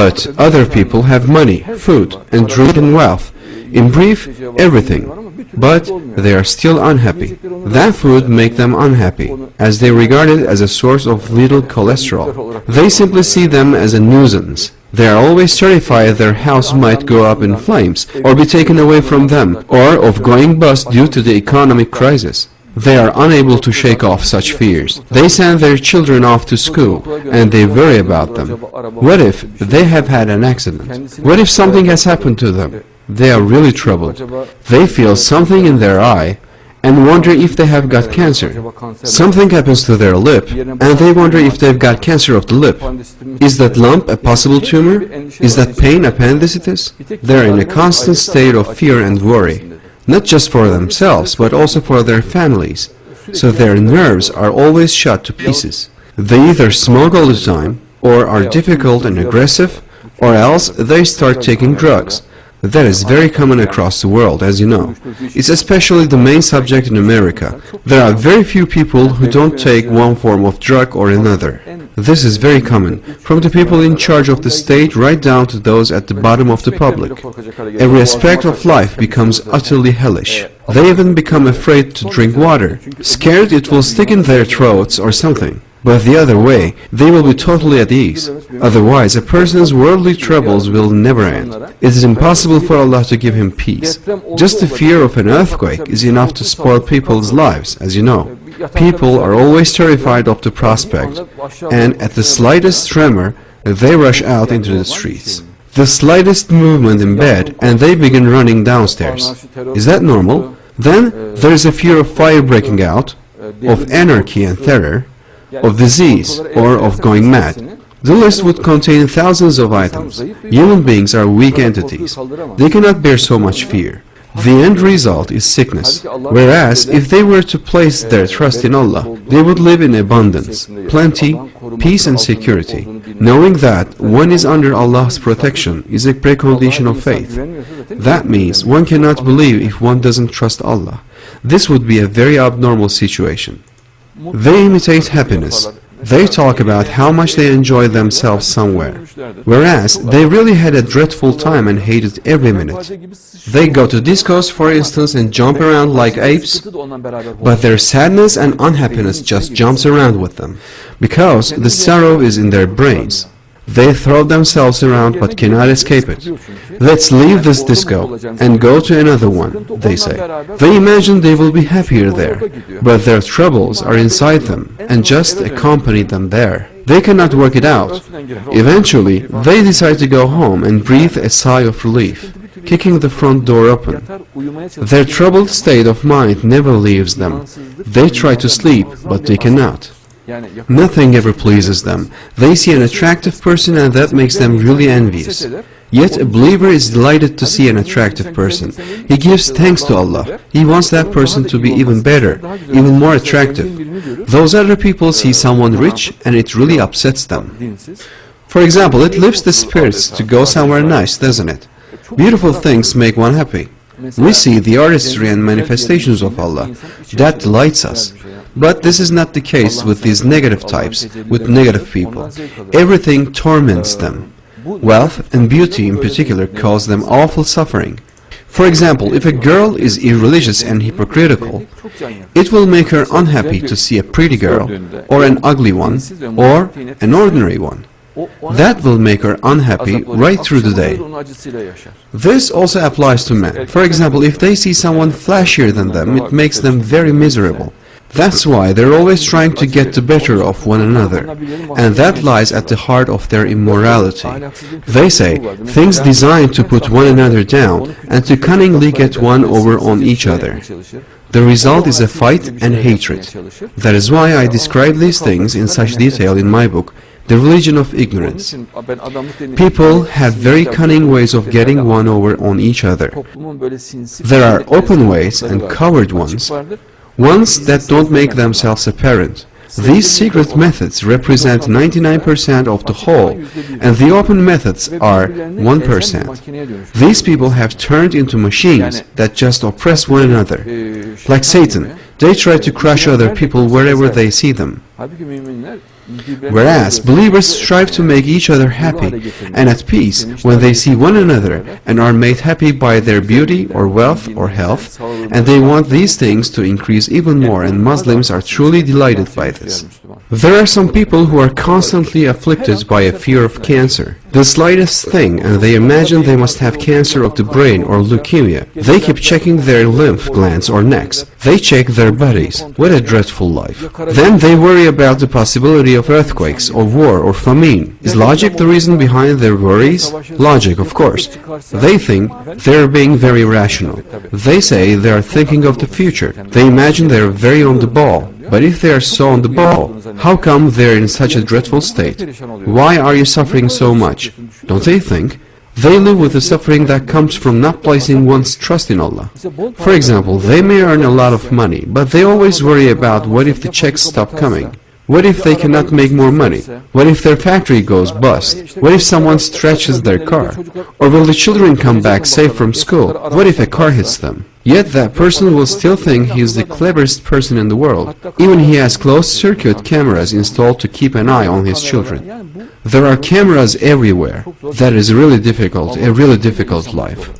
But other people have money, food, and drink and wealth. In brief, everything. But they are still unhappy. That food makes them unhappy, as they regard it as a source of little cholesterol. They simply see them as a nuisance. They are always terrified their house might go up in flames, or be taken away from them, or of going bust due to the economic crisis. They are unable to shake off such fears. They send their children off to school, and they worry about them. What if they have had an accident? What if something has happened to them? They are really troubled. They feel something in their eye, and wonder if they have got cancer. Something happens to their lip, and they wonder if they've got cancer of the lip. Is that lump a possible tumor? Is that pain appendicitis? They're in a constant state of fear and worry, not just for themselves, but also for their families. So their nerves are always shot to pieces. They either smoke all the time, or are difficult and aggressive, or else they start taking drugs. That is very common across the world, as you know. It's especially the main subject in America. There are very few people who don't take one form of drug or another. This is very common, from the people in charge of the state right down to those at the bottom of the public. Every aspect of life becomes utterly hellish. They even become afraid to drink water, scared it will stick in their throats or something. But the other way, they will be totally at ease. Otherwise, a person's worldly troubles will never end. It is impossible for Allah to give him peace. Just the fear of an earthquake is enough to spoil people's lives, as you know. People are always terrified of the prospect, and at the slightest tremor, they rush out into the streets. The slightest movement in bed, and they begin running downstairs. Is that normal? Then there is a fear of fire breaking out, of anarchy and terror, of disease, or of going mad. The list would contain thousands of items. Human beings are weak entities. They cannot bear so much fear. The end result is sickness. Whereas, if they were to place their trust in Allah, they would live in abundance, plenty, peace and security. Knowing that one is under Allah's protection is a precondition of faith. That means one cannot believe if one doesn't trust Allah. This would be a very abnormal situation. They imitate happiness. They talk about how much they enjoy themselves somewhere, whereas they really had a dreadful time and hated every minute. They go to discos, for instance, and jump around like apes, but their sadness and unhappiness just jumps around with them, because the sorrow is in their brains. They throw themselves around but cannot escape it. Let's leave this disco and go to another one, they say. They imagine they will be happier there, but their troubles are inside them and just accompany them there. They cannot work it out. Eventually, they decide to go home and breathe a sigh of relief, kicking the front door open. Their troubled state of mind never leaves them. They try to sleep, but they cannot. Nothing ever pleases them. They see an attractive person and that makes them really envious. Yet a believer is delighted to see an attractive person. He gives thanks to Allah. He wants that person to be even better, even more attractive. Those other people see someone rich and it really upsets them. For example, it lifts the spirits to go somewhere nice, doesn't it? Beautiful things make one happy. We see the artistry and manifestations of Allah. That delights us. But this is not the case with these negative types, with negative people. Everything torments them. Wealth and beauty in particular cause them awful suffering. For example, if a girl is irreligious and hypocritical, it will make her unhappy to see a pretty girl, or an ugly one, or an ordinary one. That will make her unhappy right through the day. This also applies to men. For example, if they see someone flashier than them, it makes them very miserable. That's why they're always trying to get the better of one another, and that lies at the heart of their immorality. They say things designed to put one another down and to cunningly get one over on each other. The result is a fight and hatred. That is why I describe these things in such detail in my book, The Religion of Ignorance. People have very cunning ways of getting one over on each other. There are open ways and covert ones that don't make themselves apparent. These secret methods represent 99% of the whole, and the open methods are 1%. These people have turned into machines that just oppress one another. Like Satan, they try to crush other people wherever they see them. Whereas believers strive to make each other happy and at peace when they see one another and are made happy by their beauty or wealth or health, and they want these things to increase even more, and Muslims are truly delighted by this. There are some people who are constantly afflicted by a fear of cancer. The slightest thing, and they imagine they must have cancer of the brain or leukemia. They keep checking their lymph glands or necks. They check their bodies. What a dreadful life. Then they worry about the possibility of earthquakes or war or famine. Is logic the reason behind their worries? Logic, of course. They think they're being very rational. They say they are thinking of the future. They imagine they are very on the ball. But if they are so on the ball, how come they're in such a dreadful state? Why are you suffering so much? Don't they think? They live with the suffering that comes from not placing one's trust in Allah. For example, they may earn a lot of money, but they always worry about what if the checks stop coming? What if they cannot make more money? What if their factory goes bust? What if someone stretches their car? Or will the children come back safe from school? What if a car hits them? Yet that person will still think he is the cleverest person in the world. Even he has closed-circuit cameras installed to keep an eye on his children. There are cameras everywhere. That is really difficult, a really difficult life.